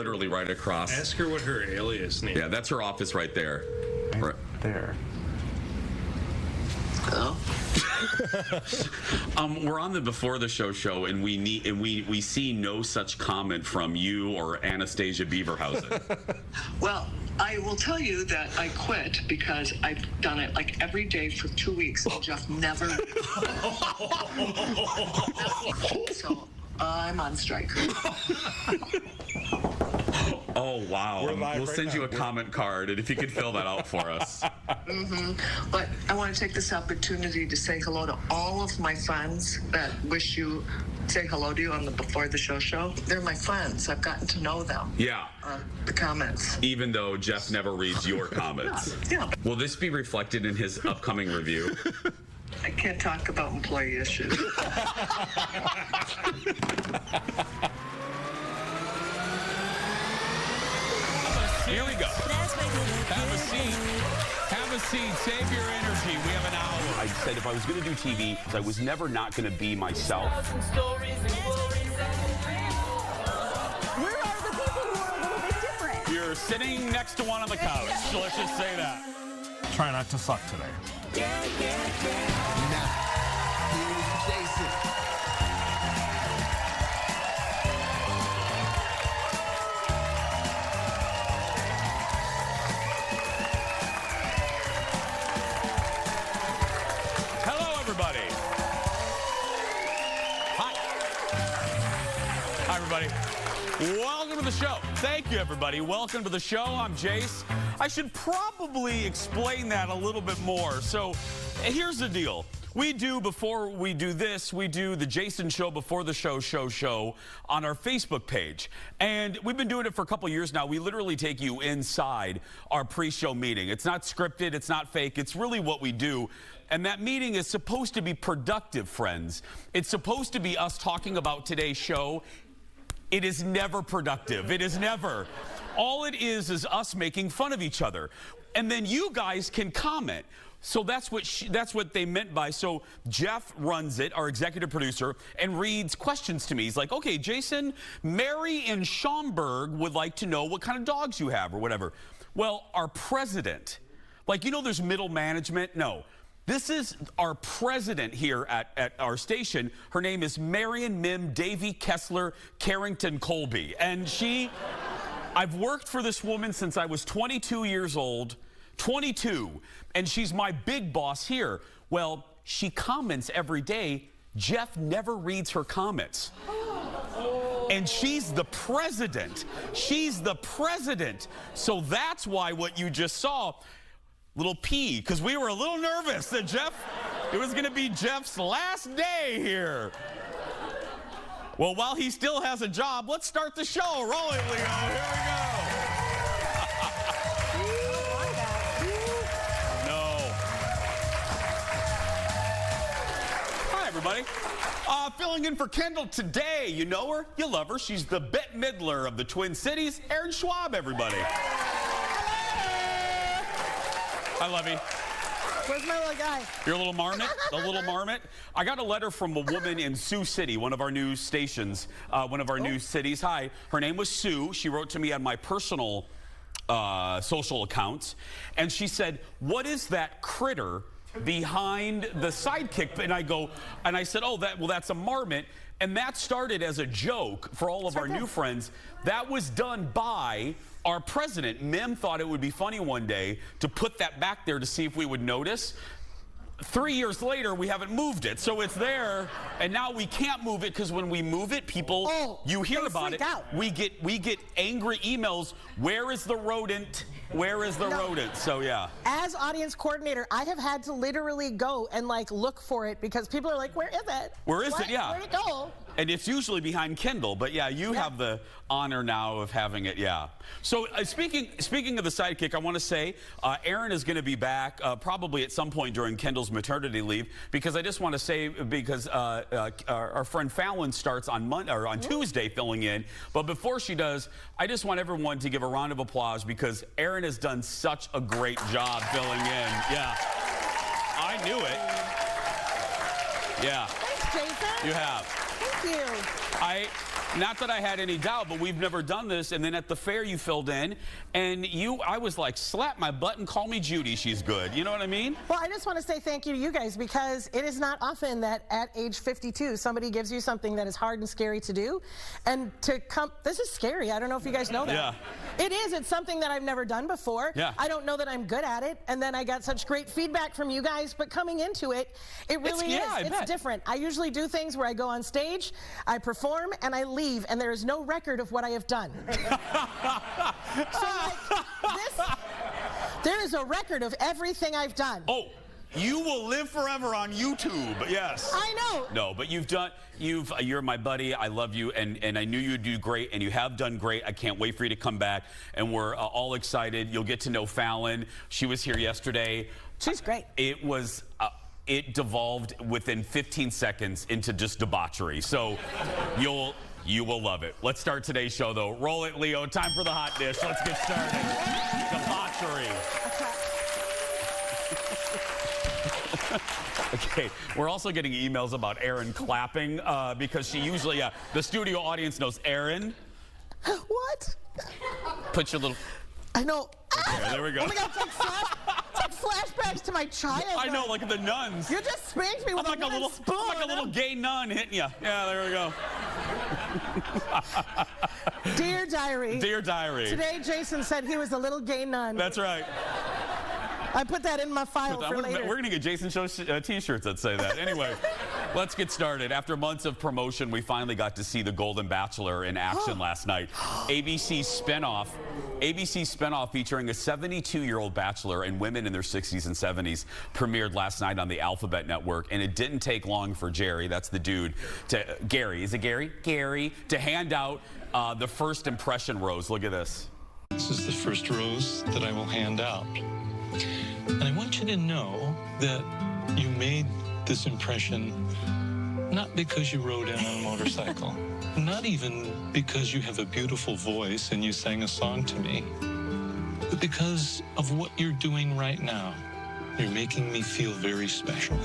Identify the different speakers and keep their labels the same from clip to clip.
Speaker 1: literally right across.
Speaker 2: Ask her what her alias name.
Speaker 1: Yeah, that's her office right there.
Speaker 3: Right there.
Speaker 4: Hello?
Speaker 1: We're on the Before the Show, and we see no such comment from you or Anastasia Beaverhausen.
Speaker 4: Well, I will tell you that I quit because I've done it like every day for 2 weeks and Jeff never. So I'm on strike.
Speaker 1: Oh, wow.
Speaker 3: We're live
Speaker 1: We'll
Speaker 3: right
Speaker 1: send
Speaker 3: now.
Speaker 1: you a comment card, and if you could fill that out for us.
Speaker 4: But I want to take this opportunity to say hello to all of my friends that wish you say hello to you on the Before the Show. They're my friends. I've gotten to know them.
Speaker 1: Yeah.
Speaker 4: The comments.
Speaker 1: Even though Jeff never reads your comments.
Speaker 4: Yeah.
Speaker 1: Will this be reflected in his upcoming review?
Speaker 4: I can't talk about employee issues.
Speaker 5: Here we go. Have a seat. Have a seat. Save your energy. We have an hour.
Speaker 6: I said if I was going to do TV, I was never not going to be myself.
Speaker 7: Where are the people who are a little bit different?
Speaker 5: You're sitting next to one on the couch. So let's just say that.
Speaker 3: Try not to suck today.
Speaker 8: Now, here's Jason.
Speaker 5: Hello, everybody. Hi. Hi, everybody. Welcome to the show. Thank you, everybody. Welcome to the show. I'm Jace. I should probably explain that a little bit more. So here's the deal. Before we do this, we do the Jason Show Before the Show on our Facebook page. And we've been doing it for a couple years now. We literally take you inside our pre-show meeting. It's not scripted. It's not fake. It's really what we do. And that meeting is supposed to be productive, friends. It's supposed to be us talking about today's show. It is never productive. It is never. All it is us making fun of each other. And then you guys can comment. So that's what they meant by, so Jeff runs it, our executive producer, and reads questions to me. He's like, okay, Jason, Mary in Schaumburg would like to know what kind of dogs you have or whatever. Well, our president, like, you know there's middle management? No. This is our president here at our station. Her name is Marion Mim Davy Kessler Carrington Colby. And I've worked for this woman since I was 22 years old. 22, and she's my big boss here. Well, she comments every day. Jeff never reads her comments. And she's the president. She's the president. So that's why what you just saw, little P, because we were a little nervous that it was going to be Jeff's last day here. Well, while he still has a job, let's start the show. Roll it, Leo. Here we go. Everybody. Filling in for Kendall today. You know her, you love her. She's the Bette Midler of the Twin Cities. Aaron Schwab, everybody. Hi, Lovey.
Speaker 7: Where's my little guy?
Speaker 5: Your little marmot? The little marmot? I got a letter from a woman in Sioux City, one of our new stations, one of our new cities. Hi. Her name was Sue. She wrote to me on my personal social accounts, and she said, what is that critter behind the sidekick? And I said, oh, that's a marmot. And that started as a joke for all of our new friends. That was done by our president. Mim thought it would be funny one day to put that back there to see if we would notice. 3 years later, we haven't moved it. So it's there, and now we can't move it because when we move it, people, you hear about it. We get angry emails. Where is the rodent? Where is the rodent? So yeah.
Speaker 7: As audience coordinator, I have had to literally go and like look for it because people are like, where is it?
Speaker 5: Where is it? Yeah.
Speaker 7: Where'd it go?
Speaker 5: And it's usually behind Kendall, but yeah, you have the honor now of having it, yeah. So speaking of the sidekick, I want to say Aaron is going to be back probably at some point during Kendall's maternity leave, because I just want to say, because our friend Fallon starts on Tuesday filling in, but before she does, I just want everyone to give a round of applause because Aaron has done such a great job filling in. Yeah, I knew it. Yeah.
Speaker 7: Thanks, Jason.
Speaker 5: You have.
Speaker 7: Thank you.
Speaker 5: not that I had any doubt, but we've never done this. And then at the fair, you filled in, and I was like, slap my butt and call me Judy. She's good. You know what I mean?
Speaker 7: Well, I just want to say thank you to you guys, because it is not often that at age 52, somebody gives you something that is hard and scary to do. And to come, this is scary. I don't know if you guys know that.
Speaker 5: Yeah.
Speaker 7: It is. It's something that I've never done before.
Speaker 5: Yeah.
Speaker 7: I don't know that I'm good at it. And then I got such great feedback from you guys. But coming into it, it really is. It's different. I usually do things where I go on stage, I perform, and I leave, and there is no record of what I have done. So like this, there is a record of everything I've done.
Speaker 5: Oh, you will live forever on YouTube. Yes.
Speaker 7: I know.
Speaker 5: No, but you're my buddy. I love you, and I knew you'd do great, and you have done great. I can't wait for you to come back, and we're all excited. You'll get to know Fallon. She was here yesterday.
Speaker 7: She's great.
Speaker 5: It was. It devolved within 15 seconds into just debauchery. So you will love it. Let's start today's show, though. Roll it, Leo. Time for the hot dish. Let's get started. Debauchery. Okay, we're also getting emails about Erin clapping because she usually, the studio audience knows Erin.
Speaker 7: What?
Speaker 5: Put your little...
Speaker 7: I know.
Speaker 5: Okay, there we go.
Speaker 7: Oh my God, it's like flashbacks to my childhood.
Speaker 5: I know, like the nuns.
Speaker 7: You just spanked me with
Speaker 5: I'm like a
Speaker 7: spoon.
Speaker 5: I'm like a little gay nun hitting you. Yeah, there we go.
Speaker 7: Dear Diary.
Speaker 5: Dear Diary.
Speaker 7: Today, Jason said he was a little gay nun.
Speaker 5: That's right.
Speaker 7: I put that in my file for later.
Speaker 5: We're going to get Jason Show t-shirts that say that. Anyway, let's get started. After months of promotion, we finally got to see the Golden Bachelor in action last night. ABC's spinoff featuring a 72-year-old bachelor and women in their 60s and 70s premiered last night on the Alphabet Network, and it didn't take long for Jerry, that's the dude, Gary, is it Gary? Gary, to hand out the first impression rose. Look at this.
Speaker 2: This is the first rose that I will hand out. And I want you to know that you made this impression not because you rode in on a motorcycle, not even because you have a beautiful voice and you sang a song to me, but because of what you're doing right now. You're making me feel very special.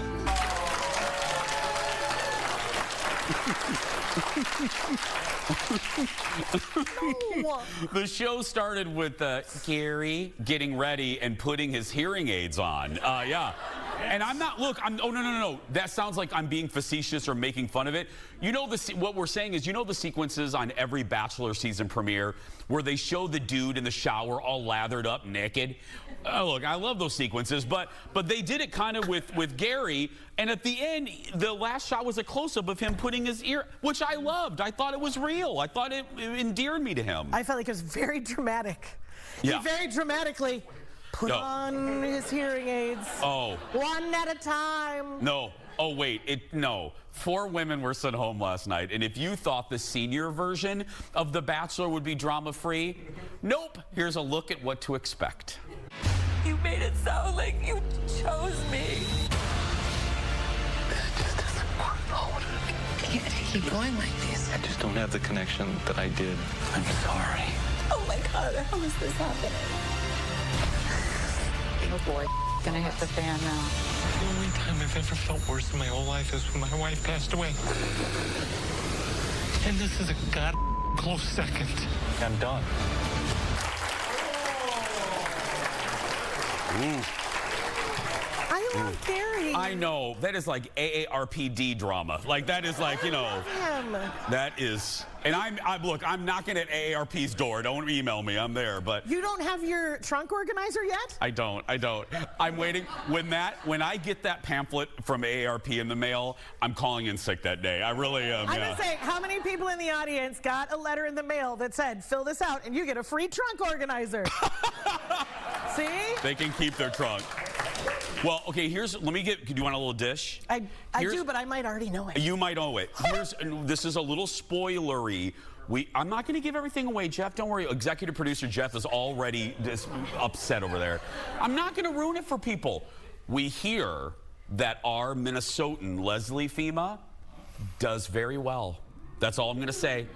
Speaker 7: No.
Speaker 5: The show started with Gary getting ready and putting his hearing aids on. Yeah. And I'm not, look, oh, no. That sounds like I'm being facetious or making fun of it. You know, what we're saying is, you know the sequences on every Bachelor season premiere where they show the dude in the shower all lathered up naked? Look, I love those sequences, but they did it kind of with Gary, and at the end, the last shot was a close-up of him putting his ear, which I loved. I thought it was real. I thought it endeared me to him.
Speaker 7: I felt like it was very dramatic.
Speaker 5: Yeah.
Speaker 7: He very dramatically put on his hearing aids.
Speaker 5: Oh.
Speaker 7: One at a time.
Speaker 5: No. Oh, wait. No. 4 women were sent home last night, and if you thought the senior version of The Bachelor would be drama-free, nope. Here's a look at what to expect.
Speaker 9: You made it sound like you chose me.
Speaker 8: This just doesn't work.
Speaker 4: You can't keep going like this.
Speaker 2: I just don't have the connection that I did. I'm sorry.
Speaker 9: Oh my God, how is this happening?
Speaker 10: Oh boy, gonna hit the fan now.
Speaker 2: The only time I've ever felt worse in my whole life is when my wife passed away. And this is a close second. I'm done.
Speaker 5: Ooh.
Speaker 7: I love Gary.
Speaker 5: I know. That is like AARPD drama. Like, that is like, you know. That is. And look, I'm knocking at AARP's door. Don't email me. I'm there. But
Speaker 7: you don't have your trunk organizer yet?
Speaker 5: I don't. I'm waiting. When I get that pamphlet from AARP in the mail, I'm calling in sick that day. I really am.
Speaker 7: I'm gonna say, how many people in the audience got a letter in the mail that said, fill this out and you get a free trunk organizer? See?
Speaker 5: They can keep their trunk. Well, okay, do you want a little dish?
Speaker 7: I do, but I might already know it.
Speaker 5: You might know it. This is a little spoilery. I'm not going to give everything away, Jeff. Don't worry. Executive producer Jeff is already upset over there. I'm not going to ruin it for people. We hear that our Minnesotan, Leslie Fema, does very well. That's all I'm going to say.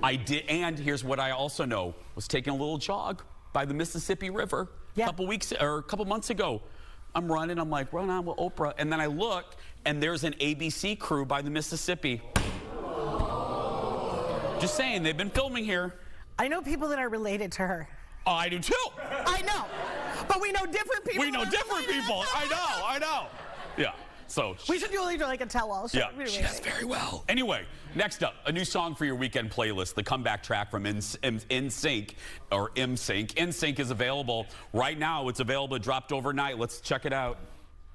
Speaker 5: And here's what I also know. Was taking a little jog by the Mississippi River a couple months ago. I'm running, I'm like, run on with Oprah. And then I look, and there's an ABC crew by the Mississippi. Just saying, they've been filming here.
Speaker 7: I know people that are related to her.
Speaker 5: Oh, I do too.
Speaker 7: I know. But we know different people.
Speaker 5: We know different people. I know. Yeah. So
Speaker 7: we should do like a tell-all.
Speaker 5: Yeah, she does very well. Anyway, next up, a new song for your weekend playlist, the comeback track from NSYNC, or MSync. NSYNC is available right now. It's available. It dropped overnight. Let's check it out.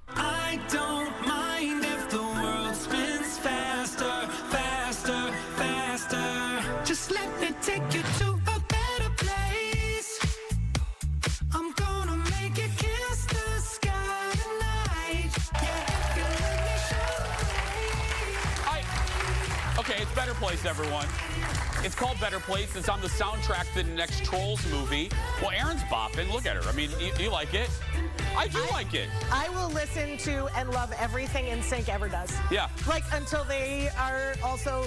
Speaker 8: I don't mind if the world spins faster, faster, faster. Just let me take you to a better place. I'm gonna make you kiss the sky tonight. Yeah, if you let me show.
Speaker 5: Okay, it's Better Place, everyone. It's called Better Place. It's on the soundtrack to the next Trolls movie. Well, Erin's bopping. Look at her. I mean, you like it? I do like it.
Speaker 7: I will listen to and love everything NSYNC ever does.
Speaker 5: Yeah.
Speaker 7: Like, until they are also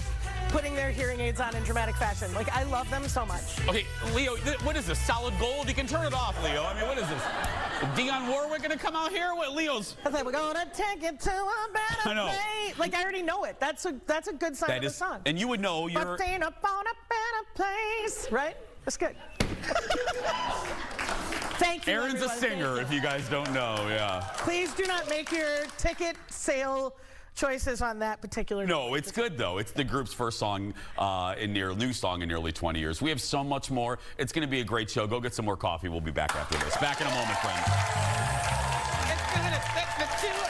Speaker 7: putting their hearing aids on in dramatic fashion. Like, I love them so much.
Speaker 5: Okay, Leo, what is this? Solid gold? You can turn it off, Leo. I mean, what is this? Dionne Warwick gonna come out here? What, Leo's?
Speaker 7: I was like, we're gonna take it to a better place. Like, I already know it. That's a good sign of the song.
Speaker 5: And you would know you're...
Speaker 7: But up on a better place. Right? That's good. Thank you,
Speaker 5: Erin's
Speaker 7: everyone.
Speaker 5: a singer, if you guys don't know, yeah.
Speaker 7: Please do not make your ticket sale choices on that particular night.
Speaker 5: No, it's good, though. It's the group's first song, new song in nearly 20 years. We have so much more. It's going to be a great show. Go get some more coffee. We'll be back after this. Back in a moment, friends.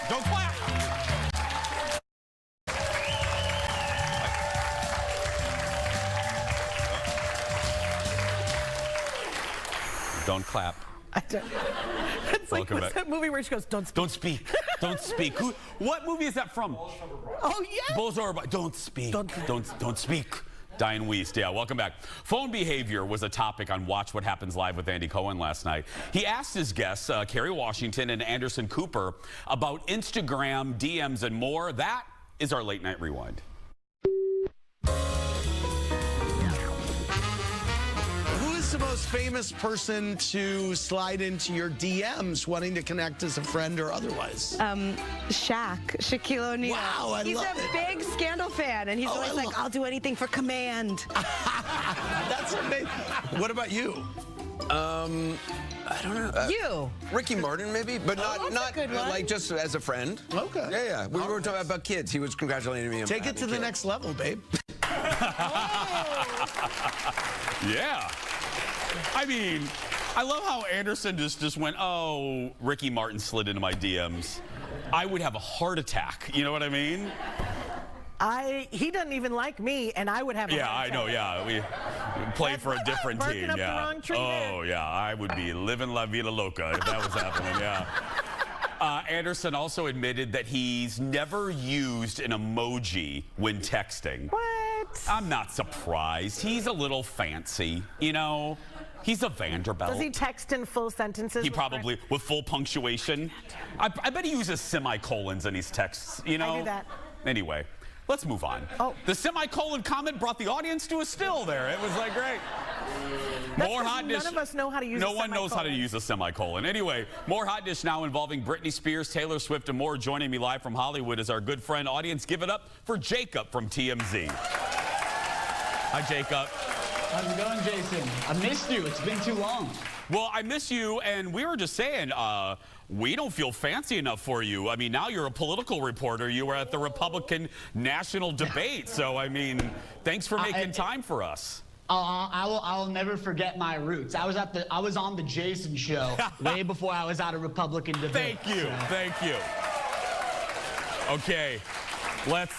Speaker 5: Don't clap. Don't clap.
Speaker 7: It's like, what's that movie where she goes, don't speak?
Speaker 5: Don't speak. Don't speak. What movie is that from?
Speaker 7: Oh, yeah.
Speaker 5: Bulls are about, don't speak. Don't speak. Diane Wiest, yeah, welcome back. Phone behavior was a topic on Watch What Happens Live with Andy Cohen last night. He asked his guests, Kerry Washington and Anderson Cooper, about Instagram, DMs, and more. That is our Late Night Rewind.
Speaker 11: The most famous person to slide into your DMs wanting to connect as a friend or otherwise?
Speaker 12: Shaquille O'Neal.
Speaker 11: Wow, I love it.
Speaker 12: He's a big Scandal fan, and he's always like, I'll do anything for command.
Speaker 11: That's amazing. What about you?
Speaker 13: I don't know.
Speaker 12: You?
Speaker 13: Ricky Martin, maybe, but not
Speaker 12: like
Speaker 13: just as a friend.
Speaker 11: Okay.
Speaker 13: Yeah. We were talking about kids. He was congratulating me.
Speaker 11: Take it to the next level, babe.
Speaker 5: Yeah. I mean, I love how Anderson just went, oh, Ricky Martin slid into my DMs. I would have a heart attack. You know what I mean?
Speaker 7: He doesn't even like me, and I would have a heart attack.
Speaker 5: I know, yeah. We play for a different team, yeah. Oh, yeah, I would be living La Vida Loca if that was happening, yeah. Anderson also admitted that he's never used an emoji when texting.
Speaker 7: What?
Speaker 5: I'm not surprised. He's a little fancy, you know? He's a Vanderbilt.
Speaker 7: Does he text in full sentences?
Speaker 5: He probably, with full punctuation. I bet he uses semicolons in his texts, you know?
Speaker 7: I do that.
Speaker 5: Anyway, let's move on.
Speaker 7: Oh.
Speaker 5: The semicolon comment brought the audience to a still there. It was like, great. More hot dish.
Speaker 7: None of us know how to use a semicolon.
Speaker 5: No one knows how to use a semicolon. Anyway, more hot dish now involving Britney Spears, Taylor Swift, and more. Joining me live from Hollywood is our good friend. Audience, give it up for Jacob from TMZ. Hi, Jacob.
Speaker 14: How's it going, Jason? I missed you. It's been too long.
Speaker 5: Well, I miss you, and we were just saying, we don't feel fancy enough for you. I mean, now you're a political reporter. You were at the Republican national debate. So, I mean, thanks for making time for us.
Speaker 14: I'll never forget my roots. I was on the Jason show way before I was at a Republican debate.
Speaker 5: Thank you. Thank you. Okay, let's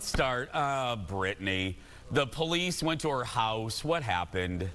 Speaker 5: start. Britney. The police went to her house. What happened?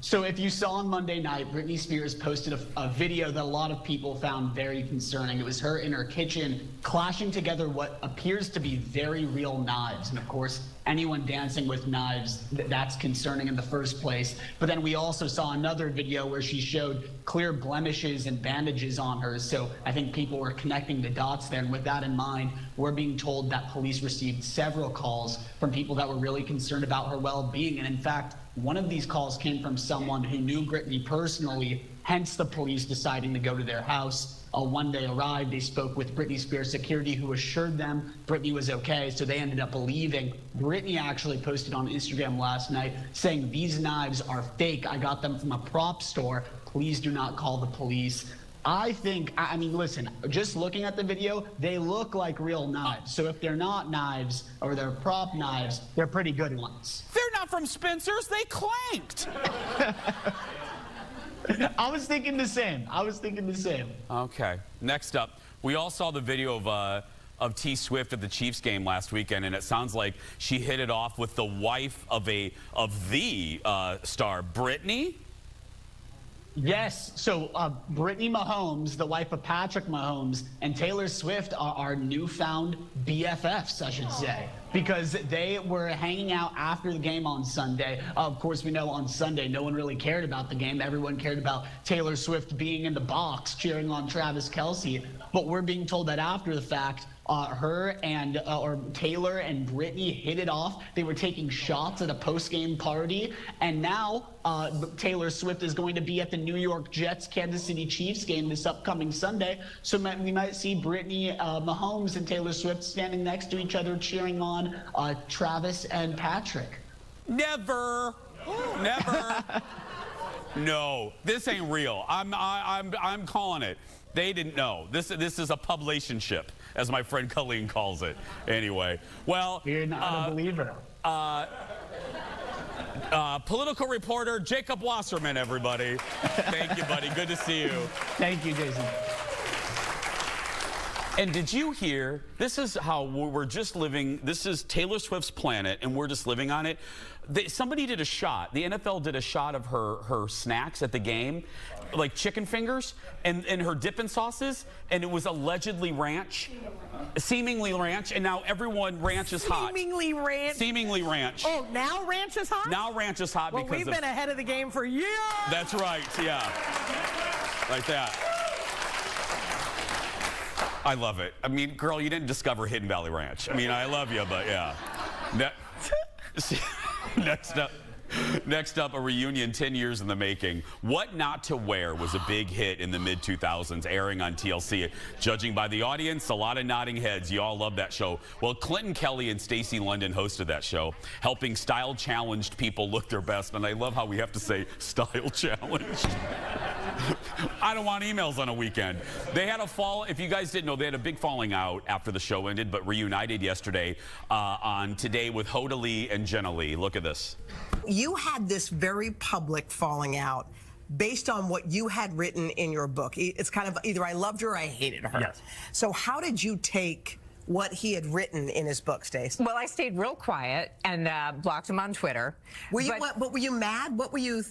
Speaker 14: So if you saw on Monday night, Britney Spears posted a video that a lot of people found very concerning. It was her in her kitchen clashing together what appears to be very real knives. And of course, anyone dancing with knives, that's concerning in the first place. But then we also saw another video where she showed clear blemishes and bandages on her. So I think people were connecting the dots there. And with that in mind, we're being told that police received several calls from people that were really concerned about her well-being. And in fact, one of these calls came from someone who knew Britney personally, hence the police deciding to go to their house. When they arrived, they spoke with Britney Spears security, who assured them Britney was okay, so they ended up leaving. Britney actually posted on Instagram last night saying, "These knives are fake. I got them from a prop store. Please do not call the police." I mean, listen, just looking at the video, they look like real knives. So if they're not knives or they're prop knives, they're pretty good ones.
Speaker 5: They're not from Spencer's. They clanked.
Speaker 14: I was thinking the same.
Speaker 5: Okay. Next up, we all saw the video of T Swift at the Chiefs game last weekend, and it sounds like she hit it off with the wife of the star, Britney.
Speaker 14: Yes, so Brittany Mahomes, the wife of Patrick Mahomes, and Taylor Swift are newfound BFFs, I should say, because they were hanging out after the game on Sunday. Of course, we know on Sunday no one really cared about the game. Everyone cared about Taylor Swift being in the box cheering on Travis Kelce. But we're being told that after the fact, Taylor and Britney hit it off. They were taking shots at a post-game party, and now Taylor Swift is going to be at the New York Jets Kansas City Chiefs game this upcoming Sunday. So we might see Britney Mahomes and Taylor Swift standing next to each other cheering on Travis and Patrick.
Speaker 5: Never. No, this ain't real. I'm calling it. They didn't know. This is a publicationship, as my friend Colleen calls it. Anyway, well,
Speaker 14: you're not a believer.
Speaker 5: Political reporter Jacob Wasserman, everybody. Thank you, buddy. Good to see you.
Speaker 14: Thank you, Jason.
Speaker 5: And did you hear, this is how we're just living, this is Taylor Swift's planet, and we're just living on it. Somebody did a shot, the NFL did a shot of her snacks at the game, like chicken fingers, and her dipping sauces, and it was allegedly ranch, seemingly ranch, and now everyone, ranch is hot.
Speaker 7: Seemingly ranch?
Speaker 5: Seemingly ranch.
Speaker 7: Oh, now ranch is hot?
Speaker 5: Now ranch is hot because
Speaker 7: we've been ahead of the game for years.
Speaker 5: That's right, yeah. Like that. I love it. I mean, girl, you didn't discover Hidden Valley Ranch. I mean, I love you, but yeah. Next up, a reunion 10 years in the making. What Not to Wear was a big hit in the mid-2000s, airing on TLC. Judging by the audience, a lot of nodding heads. You all love that show. Well, Clinton Kelly and Stacey London hosted that show, helping style-challenged people look their best. And I love how we have to say style-challenged. I don't want emails on a weekend. They had a fall, if you guys didn't know, they had a big falling out after the show ended, but reunited yesterday on Today with Hoda Lee and Jenna Lee. Look at this.
Speaker 15: You had this very public falling out based on what you had written in your book. It's kind of either I loved her or I hated her.
Speaker 16: Yes.
Speaker 15: So how did you take what he had written in his book, Stace?
Speaker 16: Well, I stayed real quiet and blocked him on Twitter.
Speaker 15: Were you but were you mad? What were you?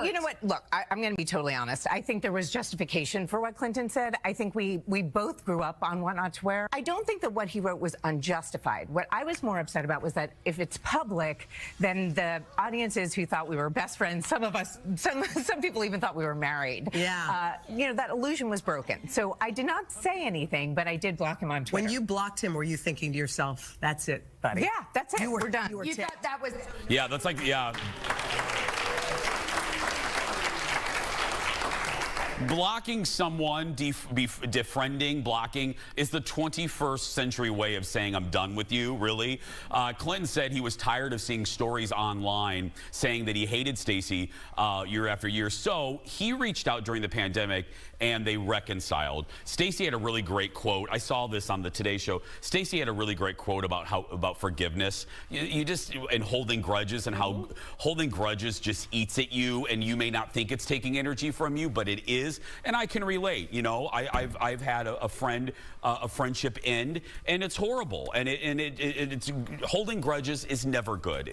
Speaker 16: You know what? Look, I'm going to be totally honest. I think there was justification for what Clinton said. I think we both grew up on What Not to Wear. I don't think that what he wrote was unjustified. What I was more upset about was that if it's public, then the audiences who thought we were best friends, some of us, some people even thought we were married.
Speaker 15: Yeah.
Speaker 16: You know, that illusion was broken. So I did not say anything, but I did block him on Twitter.
Speaker 15: When you blocked him, were you thinking to yourself, that's it, buddy?
Speaker 16: Yeah, that's it.
Speaker 15: We're
Speaker 16: done.
Speaker 15: You
Speaker 16: thought that was...
Speaker 5: Yeah, that's like, yeah. Blocking someone, defriending, blocking, is the 21st century way of saying I'm done with you, really. Clinton said he was tired of seeing stories online saying that he hated Stacey year after year. So he reached out during the pandemic and they reconciled. Stacey had a really great quote. I saw this on the Today Show. Stacey had a really great quote about forgiveness. And holding grudges, and how holding grudges just eats at you, and you may not think it's taking energy from you, but it is. And I can relate. You know, I've had a friendship end, and it's horrible. And it's holding grudges is never good.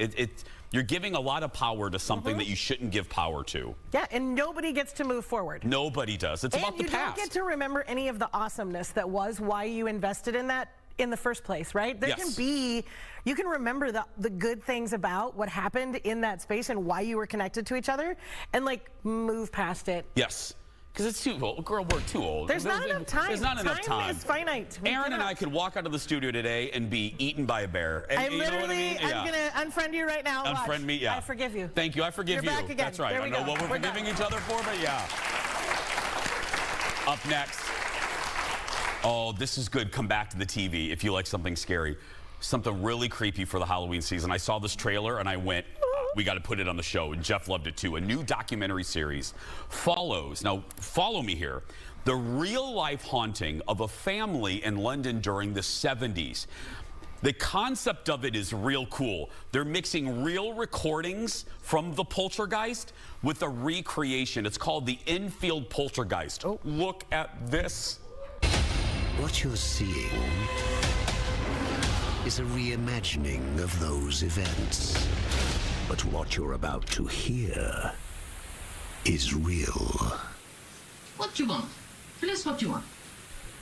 Speaker 5: You're giving a lot of power to something that you shouldn't give power to.
Speaker 7: Yeah, and nobody gets to move forward.
Speaker 5: Nobody does. It's about the past.
Speaker 7: And you don't get to remember any of the awesomeness that was why you invested in that in the first place, right? There can be, you can remember the good things about what happened in that space and why you were connected to each other, and like move past it.
Speaker 5: Yes. Because it's too old. Girl, we're too old.
Speaker 7: There's not enough time.
Speaker 5: There's not enough time.
Speaker 7: Time is finite.
Speaker 5: Aaron and I could walk out of the studio today and be eaten by a bear. And,
Speaker 7: I'm going to unfriend you right now.
Speaker 5: Unfriend me, yeah.
Speaker 7: I forgive you.
Speaker 5: Thank you. I forgive you.
Speaker 7: You're back again.
Speaker 5: That's right.
Speaker 7: There
Speaker 5: I don't know what we're forgiving each other for, but yeah.
Speaker 1: Up next. Oh, this is good. Come back to the TV if you like something scary. Something really creepy for the Halloween season. I saw this trailer and I went, we got to put it on the show. And Jeff loved it too. A new documentary series follows. Now, follow me here. The real-life haunting of a family in London during the 70s. The concept of it is real cool. They're mixing real recordings from the Poltergeist with a recreation. It's called the Enfield Poltergeist. Oh, look at this.
Speaker 17: What you're seeing is a reimagining of those events. But what you're about to hear is real.
Speaker 18: What you want? Tell us what you want.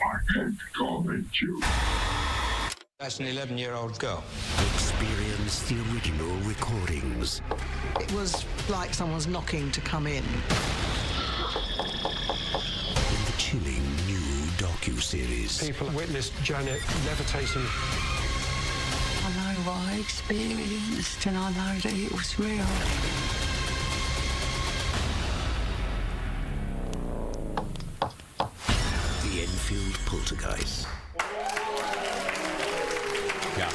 Speaker 17: I can't comment you.
Speaker 19: That's an 11-year-old girl.
Speaker 17: Experience the original recordings.
Speaker 15: It was like someone's knocking to come in.
Speaker 17: In the chilling new docu-series.
Speaker 19: People witnessed Janet levitating.
Speaker 18: I know what I experienced and I know that it was real.
Speaker 17: The Enfield Poltergeist.
Speaker 1: Yeah.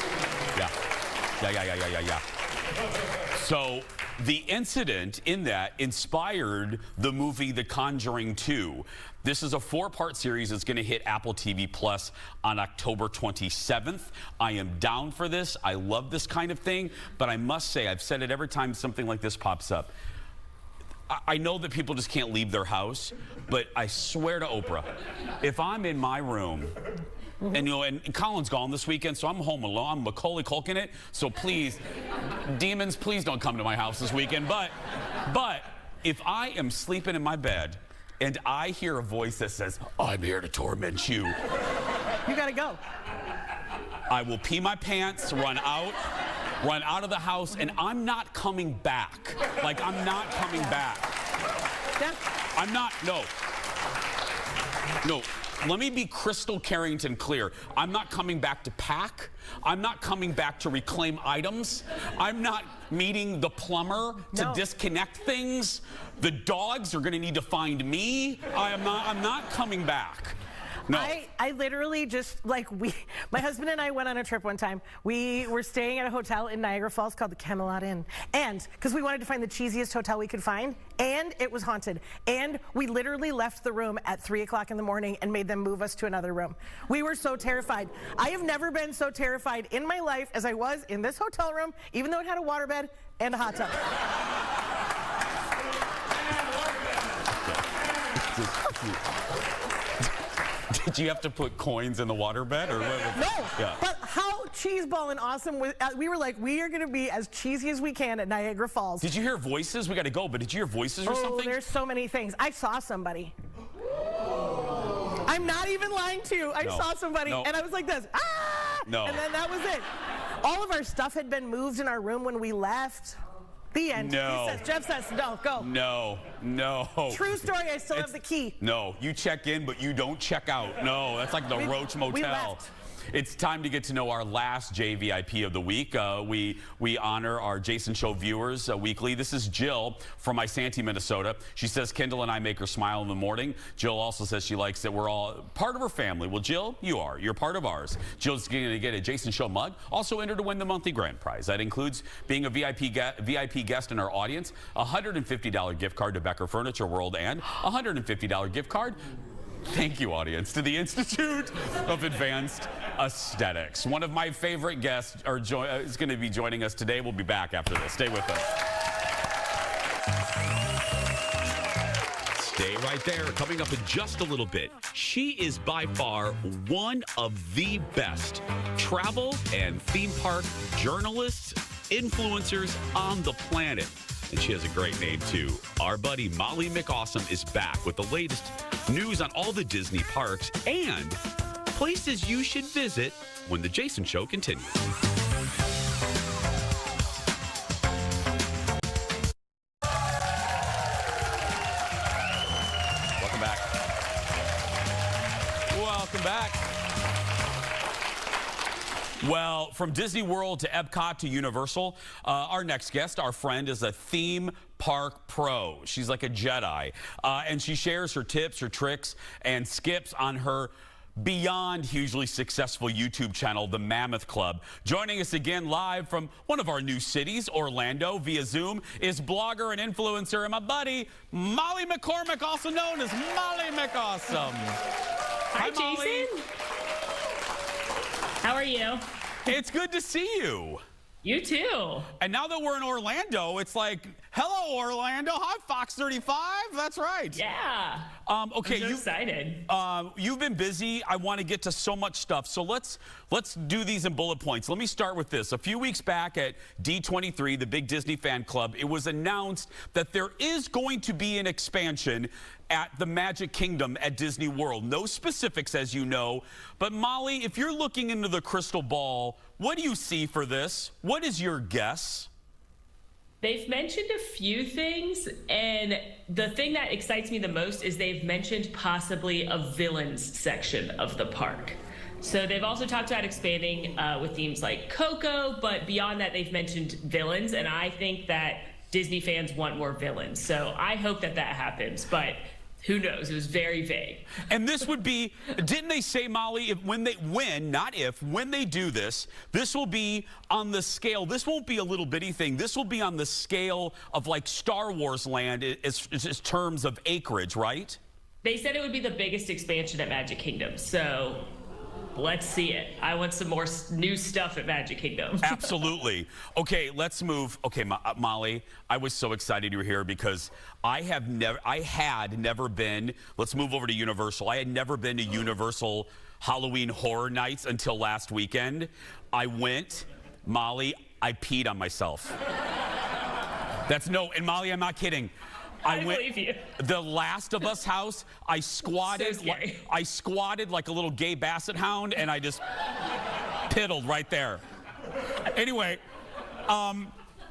Speaker 1: So the incident in that inspired the movie The Conjuring 2. This is a 4-part series that's going to hit Apple TV Plus on October 27th. I am down for this. I love this kind of thing, but I must say, I've said it every time something like this pops up. I know that people just can't leave their house, but I swear to Oprah, if I'm in my room, and and Colin's gone this weekend, so I'm home alone. I'm Macaulay Culkin it. So please, demons, please don't come to my house this weekend. But if I am sleeping in my bed and I hear a voice that says, "I'm here to torment you,"
Speaker 7: you gotta go.
Speaker 1: I will pee my pants, run out of the house, and I'm not coming back. Like, I'm not coming back.
Speaker 7: Yeah.
Speaker 1: I'm not. No. Let me be Crystal Carrington clear. I'm not coming back to pack. I'm not coming back to reclaim items. I'm not meeting the plumber to disconnect things. The dogs are going to need to find me. I'm not coming back. No.
Speaker 7: I literally just, like, my husband and I went on a trip one time. We were staying at a hotel in Niagara Falls called the Camelot Inn. And, because we wanted to find the cheesiest hotel we could find, and it was haunted. And we literally left the room at 3 o'clock in the morning and made them move us to another room. We were so terrified. I have never been so terrified in my life as I was in this hotel room, even though it had a waterbed and a hot tub.
Speaker 1: Did you have to put coins in the waterbed? Or what?
Speaker 7: No,
Speaker 1: yeah.
Speaker 7: But how cheeseball and awesome was, we were like, we are going to be as cheesy as we can at Niagara Falls.
Speaker 1: Did you hear voices? We got to go, but did you hear voices or something?
Speaker 7: Oh, there's so many things. I saw somebody. I'm not even lying to you. I saw somebody, and I was like this, ah!
Speaker 1: No.
Speaker 7: And then that was it. All of our stuff had been moved in our room when we left. The end.
Speaker 1: No.
Speaker 7: Jeff says, no, go.
Speaker 1: No.
Speaker 7: True story, I still have the key.
Speaker 1: No, you check in, but you don't check out. No, that's like the Roach Motel.
Speaker 7: We left.
Speaker 1: It's time to get to know our last JVIP of the week. We honor our Jason Show viewers weekly. This is Jill from Isanti, Minnesota. She says Kendall and I make her smile in the morning. Jill also says she likes that we're all part of her family. Well, Jill, you're part of ours. Jill's going to get a Jason Show mug. Also entered to win the monthly grand prize. That includes being a VIP guest in our audience, a $150 gift card to Becker Furniture World, and a $150 gift card. Thank you, audience, to the Institute of Advanced Aesthetics. One of my favorite guests is going to be joining us today. We'll be back after this. Stay with us.
Speaker 6: Stay right there. Coming up in just a little bit, she is by far one of the best travel and theme park journalists, influencers on the planet. And she has a great name, too. Our buddy Molly McAwesome is back with the latest news on all the Disney parks and places you should visit when The Jason Show continues.
Speaker 1: Welcome back. Welcome back. Well, from Disney World to Epcot to Universal, our next guest, our friend, is a theme park park pro. She's like a Jedi. And she shares her tips, her tricks, and skips on her beyond hugely successful YouTube channel, The Mammoth Club. Joining us again live from one of our new cities, Orlando, via Zoom, is blogger and influencer and my buddy, Molly McCormick, also known as Molly McAwesome.
Speaker 20: Hi,
Speaker 1: Molly.
Speaker 20: Jason. How are you?
Speaker 1: It's good to see you.
Speaker 20: You too.
Speaker 1: And now that we're in Orlando, it's like, hello, Orlando. Hi, Fox 35. That's right.
Speaker 20: Yeah.
Speaker 1: Okay,
Speaker 20: I'm so excited.
Speaker 1: You've been busy. I want to get to so much stuff. So let's do these in bullet points. Let me start with this. A few weeks back at D23, the big Disney fan club, it was announced that there is going to be an expansion at the Magic Kingdom at Disney World. No specifics, as you know. But Molly, if you're looking into the crystal ball, what do you see for this? What is your guess?
Speaker 20: They've mentioned a few things, and the thing that excites me the most is they've mentioned possibly a villains section of the park. So they've also talked about expanding with themes like Coco, but beyond that, they've mentioned villains, and I think that Disney fans want more villains. So I hope that that happens, but who knows? It was very vague.
Speaker 1: And this would be, didn't they say, Molly, when they do this, this will be on the scale. This won't be a little bitty thing. This will be on the scale of like Star Wars land as terms of acreage, right?
Speaker 20: They said it would be the biggest expansion at Magic Kingdom. So let's see it. I want some more new stuff at Magic Kingdom.
Speaker 1: Absolutely. Okay, let's move. Okay, Molly, I was so excited you were here because I had never been, let's move over to Universal. I had never been to Universal Halloween Horror Nights until last weekend. I went, Molly, I peed on myself. And Molly, I'm not kidding. I went
Speaker 20: believe you.
Speaker 1: The Last of Us house. I squatted.
Speaker 20: So scary.
Speaker 1: I squatted like a little gay basset hound, and I just piddled right there. Anyway,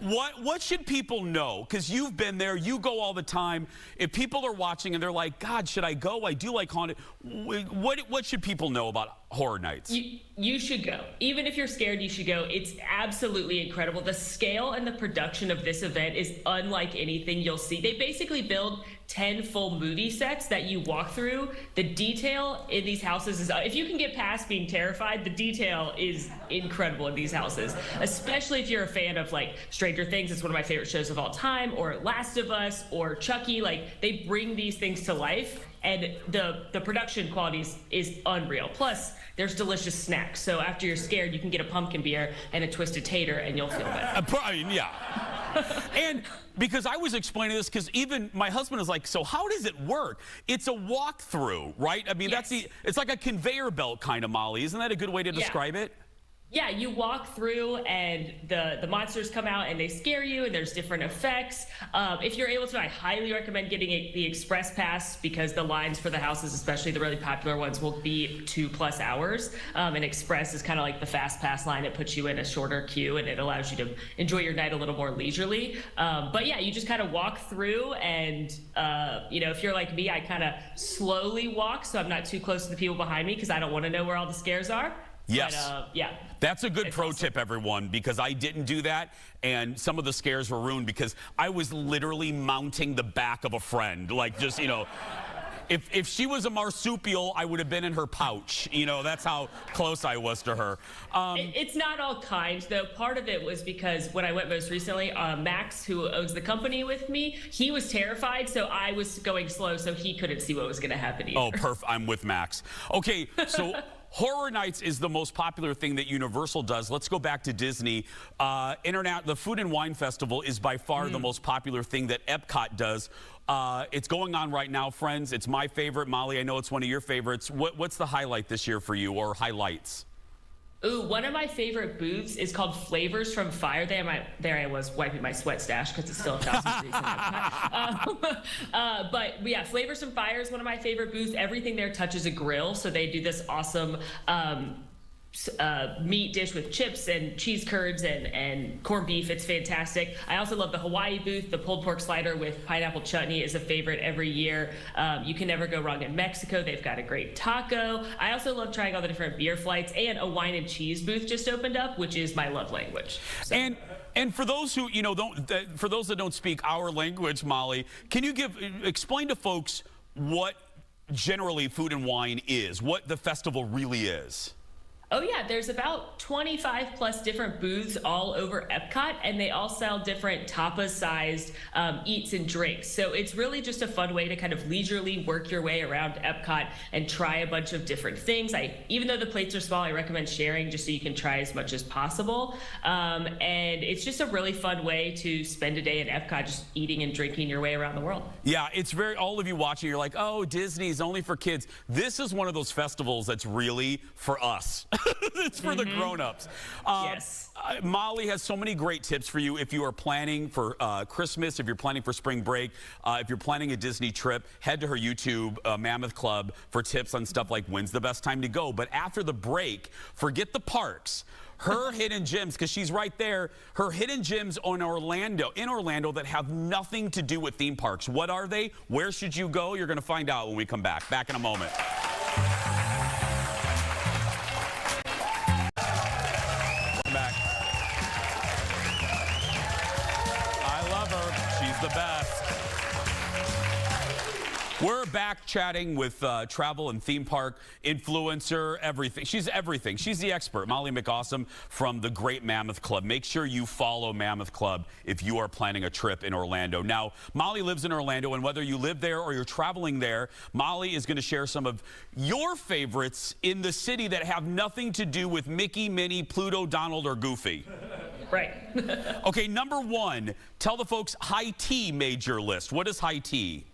Speaker 1: what should people know? Because you've been there, you go all the time. If people are watching and they're like, God, should I go? I do like haunted. What should people know about Horror Nights?
Speaker 20: You should go. Even if you're scared, you should go. It's absolutely incredible. The scale and the production of this event is unlike anything you'll see. They basically build 10 full movie sets that you walk through. The detail in these houses is, if you can get past being terrified, the detail is incredible in these houses, especially if you're a fan of like Stranger Things. It's one of my favorite shows of all time, or Last of Us, or Chucky. Like, they bring these things to life, and the production quality is unreal. Plus, there's delicious snacks. So after you're scared, you can get a pumpkin beer and a twisted tater, and you'll feel better.
Speaker 1: Yeah. And because I was explaining this, because even my husband is like, so how does it work? It's a walkthrough, right? I mean,
Speaker 20: Yes.
Speaker 1: it's like a conveyor belt kind of, Molly. Isn't that a good way to describe it?
Speaker 20: Yeah, you walk through and the monsters come out and they scare you, and there's different effects. If you're able to, I highly recommend getting the express pass, because the lines for the houses, especially the really popular ones, will be 2+ hours. And express is kind of like the fast pass line. It puts you in a shorter queue and it allows you to enjoy your night a little more leisurely. But yeah, you just kind of walk through, and if you're like me, I kind of slowly walk so I'm not too close to the people behind me, because I don't want to know where all the scares are.
Speaker 1: Yes.
Speaker 20: But, yeah.
Speaker 1: That's a good pro tip, everyone, because I didn't do that, and some of the scares were ruined because I was literally mounting the back of a friend. Like, just, if she was a marsupial, I would have been in her pouch. That's how close I was to her.
Speaker 20: It's not all kind, though. Part of it was because when I went most recently, Max, who owns the company with me, he was terrified, so I was going slow, so he couldn't see what was going to happen either.
Speaker 1: Oh, perfect. I'm with Max. Okay, so Horror Nights is the most popular thing that Universal does. Let's go back to Disney. The Food and Wine Festival is by far the most popular thing that Epcot does. It's going on right now, friends. It's my favorite. Molly, I know it's one of your favorites. What's the highlight this year for you, or highlights?
Speaker 20: Ooh, one of my favorite booths is called Flavors from Fire. There I was wiping my sweat stash because it's still 1,000 degrees in Epcot. But yeah, Flavors from Fire is one of my favorite booths. Everything there touches a grill, so they do this awesome meat dish with chips and cheese curds and corned beef. It's fantastic. I also love the Hawaii booth. The pulled pork slider with pineapple chutney is a favorite every year. You can never go wrong in Mexico. They've got a great taco. I also love trying all the different beer flights, and a wine and cheese booth just opened up, which is my love language. So.
Speaker 1: And for those who, for those that don't speak our language, Molly, can you explain to folks what generally Food and Wine is, what the festival really is?
Speaker 20: Oh yeah, there's about 25 plus different booths all over Epcot, and they all sell different tapas-sized eats and drinks. So it's really just a fun way to kind of leisurely work your way around Epcot and try a bunch of different things. Even though the plates are small, I recommend sharing just so you can try as much as possible. And it's just a really fun way to spend a day in Epcot, just eating and drinking your way around the world.
Speaker 1: Yeah, it's all of you watching, you're like, oh, Disney's only for kids. This is one of those festivals that's really for us. It's for the grown-ups.
Speaker 20: Yes.
Speaker 1: Molly has so many great tips for you if you are planning for Christmas, if you're planning for spring break, if you're planning a Disney trip. Head to her YouTube, Mammoth Club, for tips on stuff like when's the best time to go. But after the break, forget the parks. Her hidden gems, because she's right there, her hidden gems in Orlando that have nothing to do with theme parks. What are they? Where should you go? You're going to find out when we come back. Back in a moment. Back. I love her. She's the best. We're back chatting with travel and theme park influencer, everything. She's everything. She's the expert, Molly McAwesome from the Great Mammoth Club. Make sure you follow Mammoth Club if you are planning a trip in Orlando. Now, Molly lives in Orlando, and whether you live there or you're traveling there, Molly is going to share some of your favorites in the city that have nothing to do with Mickey, Minnie, Pluto, Donald, or Goofy.
Speaker 20: Right.
Speaker 1: Okay, number one, tell the folks High Tea made your list. What is High Tea?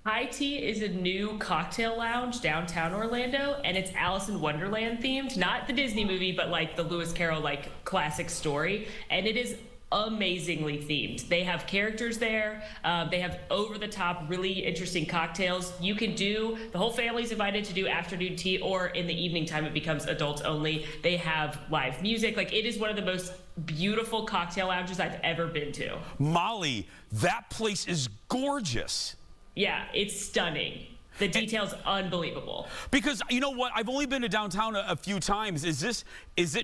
Speaker 20: High Tea is a new cocktail lounge downtown Orlando, and it's Alice in Wonderland themed. Not the Disney movie, but like the Lewis Carroll classic story. And it is amazingly themed. They have characters there. They have over-the-top, really interesting cocktails. You can the whole family's invited to do afternoon tea, or in the evening time it becomes adults only. They have live music. It is one of the most beautiful cocktail lounges I've ever been to.
Speaker 1: Molly, that place is gorgeous.
Speaker 20: Yeah, it's stunning. The detail's unbelievable.
Speaker 1: Because you know what? I've only been to downtown a few times. Is it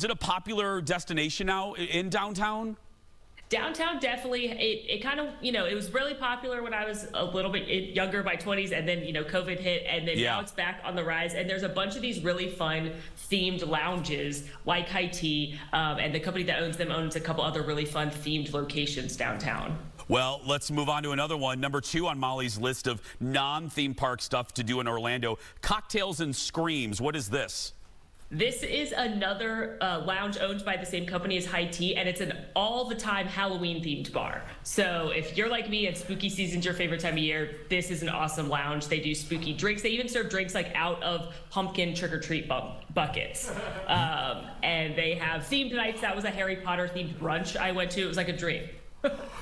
Speaker 1: a popular destination now in downtown?
Speaker 20: Downtown, definitely. It kind of, it was really popular when I was a little bit younger, my 20s, and then, COVID hit, and then now it's back on the rise. And there's a bunch of these really fun themed lounges like High Tea, and the company that owns them owns a couple other really fun themed locations downtown.
Speaker 1: Well, let's move on to another one. Number two on Molly's list of non-theme park stuff to do in Orlando, Cocktails and Screams. What is this?
Speaker 20: This is another lounge owned by the same company as High Tea, and it's an all-the-time Halloween-themed bar. So if you're like me and spooky season's your favorite time of year, this is an awesome lounge. They do spooky drinks. They even serve drinks out of pumpkin trick-or-treat buckets. And they have themed nights. That was a Harry Potter-themed brunch I went to. It was like a dream.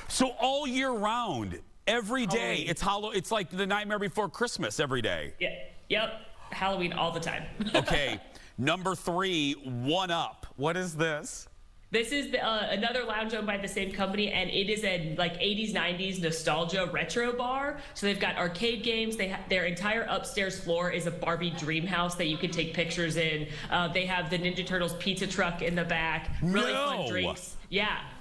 Speaker 1: So all year round, every day,
Speaker 20: Halloween.
Speaker 1: It's like the Nightmare Before Christmas every day.
Speaker 20: Yeah. Yep. Halloween all the time.
Speaker 1: Okay. Number three, One Up. What is this?
Speaker 20: This is another lounge owned by the same company, and it is a 80s, 90s nostalgia retro bar. So they've got arcade games. Their entire upstairs floor is a Barbie dream house that you can take pictures in. They have the Ninja Turtles pizza truck in the back. Really fun drinks.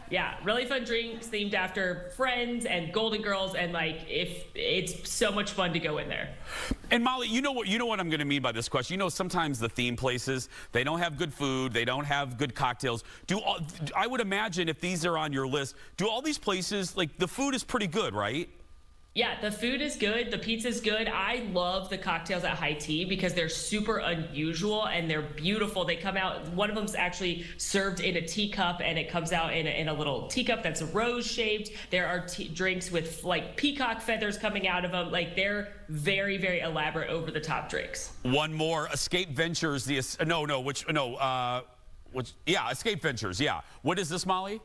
Speaker 20: Yeah, really fun drinks themed after Friends and Golden Girls, and it's so much fun to go in there.
Speaker 1: And Molly, you know what I'm going to mean by this question. Sometimes the theme places, they don't have good food, they don't have good cocktails. I would imagine if these are on your list, do all these places, the food is pretty good, right?
Speaker 20: Yeah, the food is good. The pizza's good. I love the cocktails at High Tea because they're super unusual and they're beautiful. They come out, one of them's actually served in a teacup, and it comes out in a little teacup that's rose-shaped. There are drinks with peacock feathers coming out of them. They're very, very elaborate, over-the-top drinks.
Speaker 1: One more, Escape Ventures. Escape Ventures, yeah. What is this, Molly?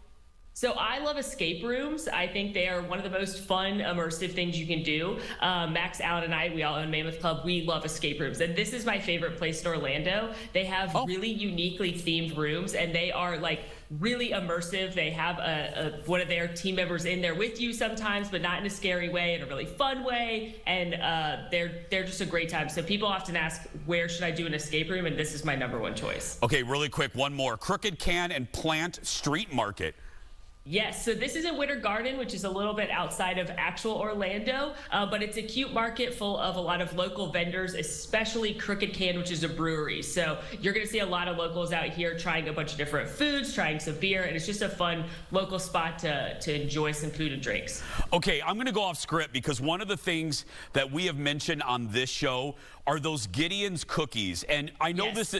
Speaker 20: So I love escape rooms. I think they are one of the most fun, immersive things you can do. Max, Allen, and I, we all own Mammoth Club. We love escape rooms. And this is my favorite place in Orlando. They have really uniquely themed rooms, and they are really immersive. They have one of their team members in there with you sometimes, but not in a scary way, in a really fun way. And they're just a great time. So people often ask, where should I do an escape room? And this is my #1 choice.
Speaker 1: Okay, really quick, one more. Crooked Can and Plant Street Market.
Speaker 20: Yes, so this is in Winter Garden, which is a little bit outside of actual Orlando, but it's a cute market full of a lot of local vendors, especially Crooked Can, which is a brewery. So you're going to see a lot of locals out here trying a bunch of different foods, trying some beer, and it's just a fun local spot to enjoy some food and drinks.
Speaker 1: Okay, I'm going to go off script because one of the things that we have mentioned on this show are those Gideon's cookies, and I know this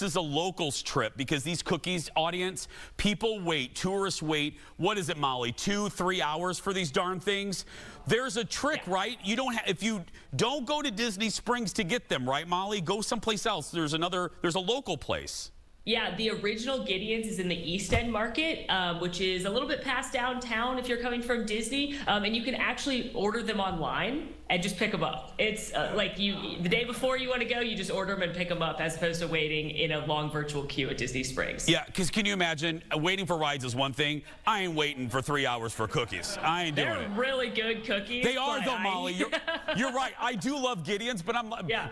Speaker 1: is a locals trip because these cookies, audience, people wait, tourists wait. What is it, Molly? 2-3 hours for these darn things. There's a trick, right? You don't if you don't go to Disney Springs to get them, right, Molly? Go someplace else. There's a local place.
Speaker 20: Yeah, the original Gideon's is in the East End Market, which is a little bit past downtown if you're coming from Disney, and you can actually order them online and just pick them up. It's the day before you want to go, you just order them and pick them up as opposed to waiting in a long virtual queue at Disney Springs.
Speaker 1: Yeah, because can you imagine, waiting for rides is one thing. I ain't waiting for 3 hours for cookies. I ain't doing it.
Speaker 20: They're really good cookies.
Speaker 1: They are though, Molly. You're right. I do love Gideon's, but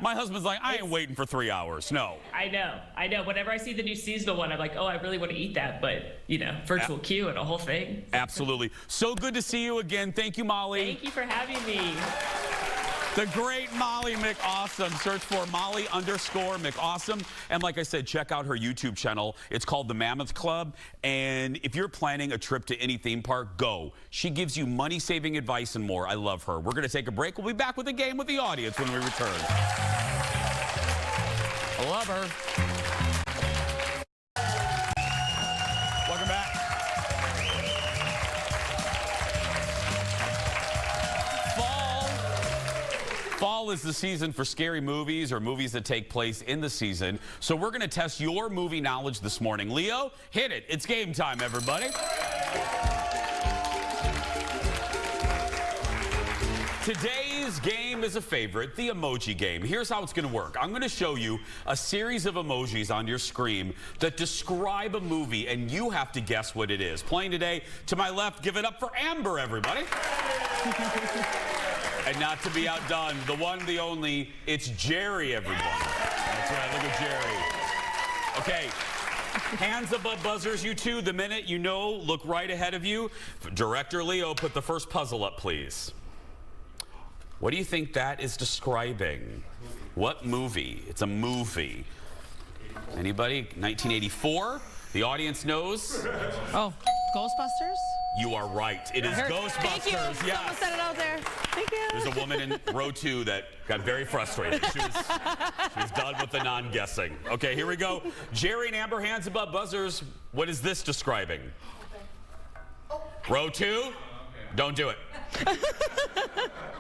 Speaker 1: my husband's like, I ain't waiting for 3 hours. No.
Speaker 20: I know. Whenever I see the new seasonal one, I'm like, oh, I really want to eat that, but virtual queue and a whole thing.
Speaker 1: Absolutely. So good to see you again. Thank you, Molly.
Speaker 20: Thank you for having me.
Speaker 1: The great Molly McAwesome. Search for Molly_McAwesome. And like I said, check out her YouTube channel. It's called The Mammoth Club. And if you're planning a trip to any theme park, go. She gives you money-saving advice and more. I love her. We're going to take a break. We'll be back with a game with the audience when we return. I love her. Welcome back. Fall is the season for scary movies or movies that take place in the season. So we're going to test your movie knowledge this morning. Leo, hit it. It's game time, everybody. Today's game is a favorite, the emoji game. Here's how it's going to work. I'm going to show you a series of emojis on your screen that describe a movie, and you have to guess what it is. Playing today, to my left, give it up for Amber, everybody. And not to be outdone, the one, the only, it's Jerry, everyone. That's right, look at Jerry. Okay, hands above buzzers, you two. The minute you know, look right ahead of you. Director Leo, put the first puzzle up, please. What do you think that is describing? What movie? It's a movie. Anybody? 1984? The audience knows.
Speaker 21: Oh, Ghostbusters?
Speaker 1: You are right. It is Ghostbusters.
Speaker 21: Thank you.
Speaker 1: Yes.
Speaker 21: Someone said it out there. Thank you.
Speaker 1: There's a woman in row 2 that got very frustrated. She was done with the non-guessing. Okay, here we go. Jerry and Amber, hands above buzzers. What is this describing? Row 2? Don't do it.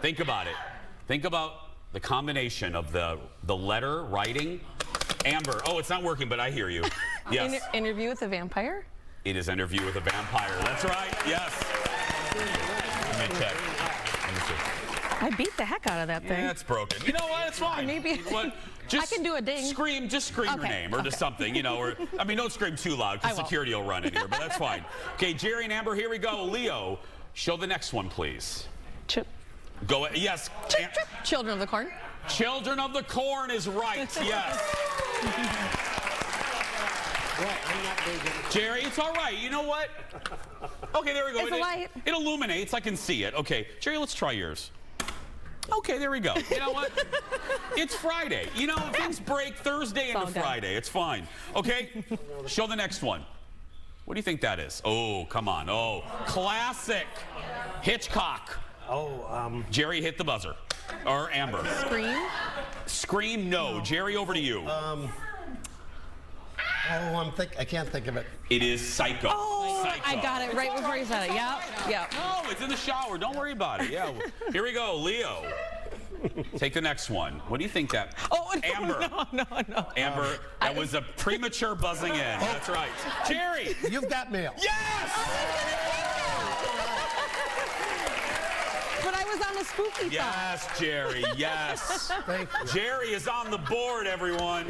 Speaker 1: Think about it. Think about the combination of the letter, writing. Amber, oh, it's not working, but I hear you. Yes.
Speaker 21: Interview with a Vampire?
Speaker 1: It is Interview with a Vampire. That's right. Yes. Let me check. Let me see.
Speaker 21: I beat the heck out of that thing.
Speaker 1: Yeah, it's broken. You know what? It's fine.
Speaker 21: Maybe.
Speaker 1: What?
Speaker 21: I can do a ding.
Speaker 1: Just scream your name or just something, or I mean, don't scream too loud because security will run in here, but that's fine. Okay, Jerry and Amber, here we go. Leo, show the next one, please.
Speaker 21: Chip.
Speaker 1: Go. Yes.
Speaker 21: Chip. Children of the Corn.
Speaker 1: Children of the Corn is right. Yes. Jerry, it's all right. You know what? Okay, there we go.
Speaker 21: It's a light.
Speaker 1: It illuminates. I can see it. Okay, Jerry, let's try yours. Okay, there we go. You know what? It's Friday. Things break Thursday into Friday. It's fine. Okay, show the next one. What do you think that is? Oh, come on. Oh, classic. Hitchcock.
Speaker 22: Oh,
Speaker 1: Jerry, hit the buzzer. Or Amber.
Speaker 21: Scream?
Speaker 1: Scream, no. Jerry, over to you.
Speaker 22: I can't think of it.
Speaker 1: It is Psycho.
Speaker 21: Oh,
Speaker 1: Psycho.
Speaker 21: I got it right before you said it. Yep.
Speaker 1: No, it's in the shower. Don't worry about it. Yeah. Here we go. Leo. Take the next one. What do you think that?
Speaker 21: Oh, no,
Speaker 1: Amber.
Speaker 21: No.
Speaker 1: Amber, that was a premature buzzing in. That's right. Jerry.
Speaker 22: You've got mail.
Speaker 1: Yes!
Speaker 21: But I was on a spooky thought.
Speaker 1: Yes, Jerry. Yes.
Speaker 22: Thank you.
Speaker 1: Jerry is on the board, everyone.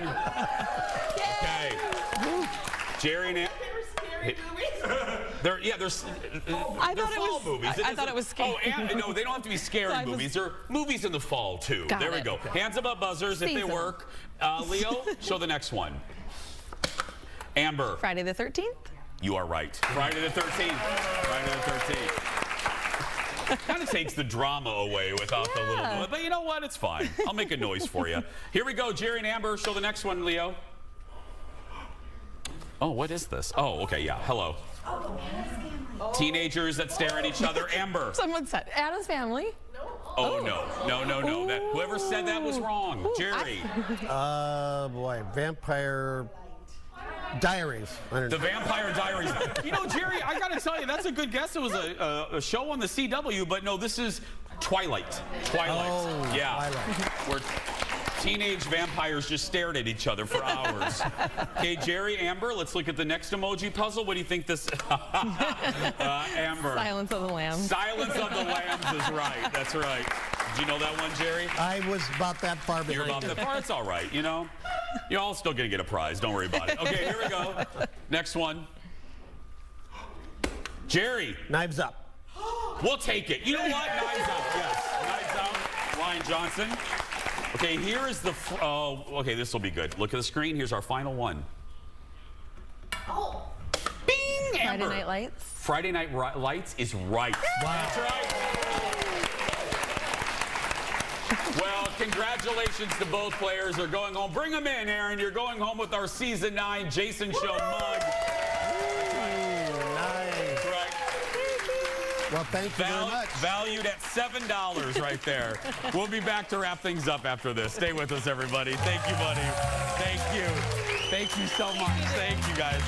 Speaker 1: Okay. Jerry and there's
Speaker 21: I thought it was
Speaker 1: movies.
Speaker 21: I thought it was scary.
Speaker 1: Oh, no, they don't have to be scary movies. They're movies in the fall too. There we go. Hands above buzzers if they work. Leo, show the next one. Amber.
Speaker 21: Friday the 13th.
Speaker 1: You are right. Friday the 13th. Friday the 13th. Kind of takes the drama away without the little, but you know what? It's fine. I'll make a noise for you. Here we go, Jerry and Amber. Show the next one, Leo. Oh, what is this? Oh, okay, yeah. Hello. Teenagers that stare at each other. Amber.
Speaker 3: Someone said Addams Family.
Speaker 1: Oh, no. That, whoever said that was wrong. Jerry.
Speaker 22: Boy, Vampire Diaries.
Speaker 1: The Vampire Diaries. You know, Jerry, I got to tell you, that's a good guess. It was a show on the CW, but no, this is Twilight.
Speaker 22: Oh,
Speaker 1: yeah.
Speaker 22: Twilight.
Speaker 1: Where teenage vampires just stared at each other for hours. Okay, Jerry, Amber, let's look at the next emoji puzzle. What do you think this Amber.
Speaker 3: Silence of the Lambs.
Speaker 1: Silence of the Lambs is right. That's right. Did you know that one, Jerry?
Speaker 22: I was about that far behind.
Speaker 1: You're about that far? It's all right, you know? You're all still going to get a prize. Don't worry about it. Okay, here we go. Next one. Jerry.
Speaker 22: Knives Up.
Speaker 1: We'll take it. You know what? Knives Out. Yes. Knives Out. Ryan Johnson. Okay, here is the... okay, this will be good. Look at the screen. Here's our final one.
Speaker 3: Oh.
Speaker 1: Bing! Amber.
Speaker 3: Friday Night Lights.
Speaker 1: Friday Night Lights is right. Wow. That's right. Well, congratulations to both players. They're going home. Bring them in, Aaron. You're going home with our Season 9 Jason Show mug.
Speaker 22: Nice.
Speaker 1: Right.
Speaker 22: Well, thank you very much.
Speaker 1: Valued at $7 right there. We'll be back to wrap things up after this. Stay with us, everybody. Thank you, buddy. Thank you. Thank you so much. Thank you, guys.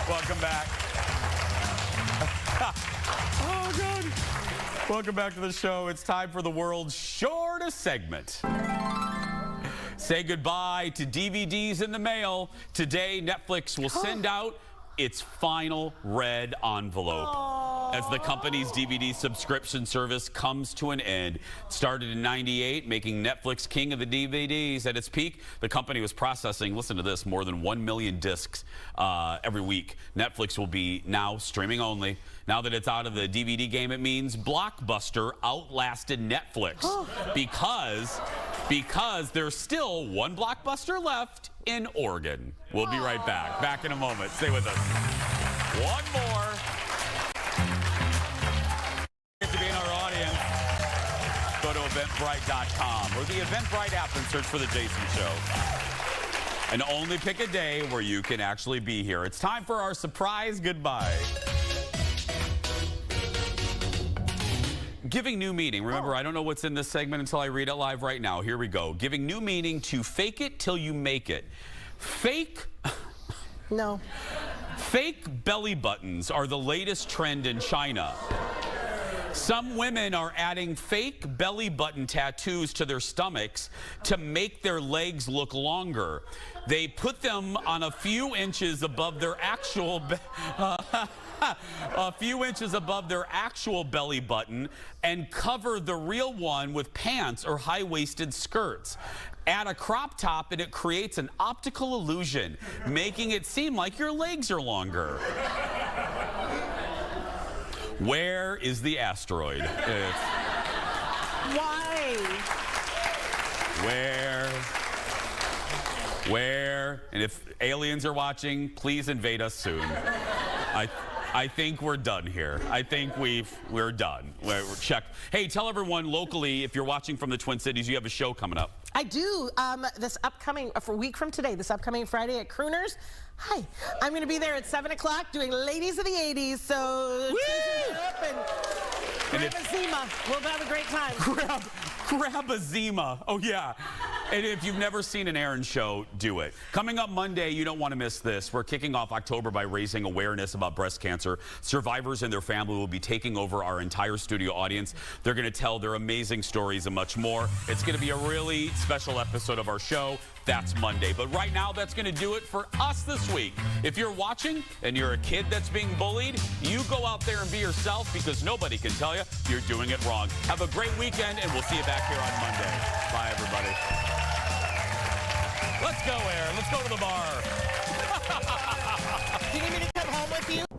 Speaker 1: Welcome back. Oh, God. Welcome back to the show. It's time for the world's shortest segment. Say goodbye to DVDs in the mail. Today, Netflix will send out its final red envelope. As the company's DVD subscription service comes to an end. It started in '98, making Netflix king of the DVDs. At its peak, the company was processing, listen to this, more than 1 million discs every week. Netflix will be now streaming only. Now that it's out of the DVD game, it means Blockbuster outlasted Netflix because there's still one Blockbuster left in Oregon. We'll be right back. Back in a moment. Stay with us. One more. To be in our audience, go to eventbrite.com or the Eventbrite app and search for The Jason Show. And only pick a day where you can actually be here. It's time for our surprise goodbye. Giving new meaning. Remember, I don't know what's in this segment until I read it live right now. Here we go. Giving new meaning to fake it till you make it. Fake belly buttons are the latest trend in China. Some women are adding fake belly button tattoos to their stomachs to make their legs look longer. They put them on a few inches above their actual belly button and cover the real one with pants or high-waisted skirts. Add a crop top and it creates an optical illusion, making it seem like your legs are longer. Where is the asteroid?
Speaker 7: Why?
Speaker 1: Where? And if aliens are watching, please invade us soon. I think we're done here. I think we're done. We're checked. Hey, tell everyone locally, if you're watching from the Twin Cities, you have a show coming up.
Speaker 7: I do. This upcoming, for a week from today, this upcoming Friday at Crooners. Hi. I'm going to be there at 7 o'clock doing Ladies of the 80s. So t-shirts are up and grab a Zima. We'll have a great time.
Speaker 1: Grab a Zima. Oh, yeah. And if you've never seen an Aaron show, do it. Coming up Monday, you don't want to miss this. We're kicking off October by raising awareness about breast cancer. Survivors and their family will be taking over our entire studio audience. They're going to tell their amazing stories and much more. It's going to be a really special episode of our show. That's Monday. But right now, that's going to do it for us this week. If you're watching and you're a kid that's being bullied, you go out there and be yourself because nobody can tell you you're doing it wrong. Have a great weekend, and we'll see you back here on Monday. Bye, everybody. Let's go, Aaron. Let's go to the bar.
Speaker 7: Do you need me to come home with you?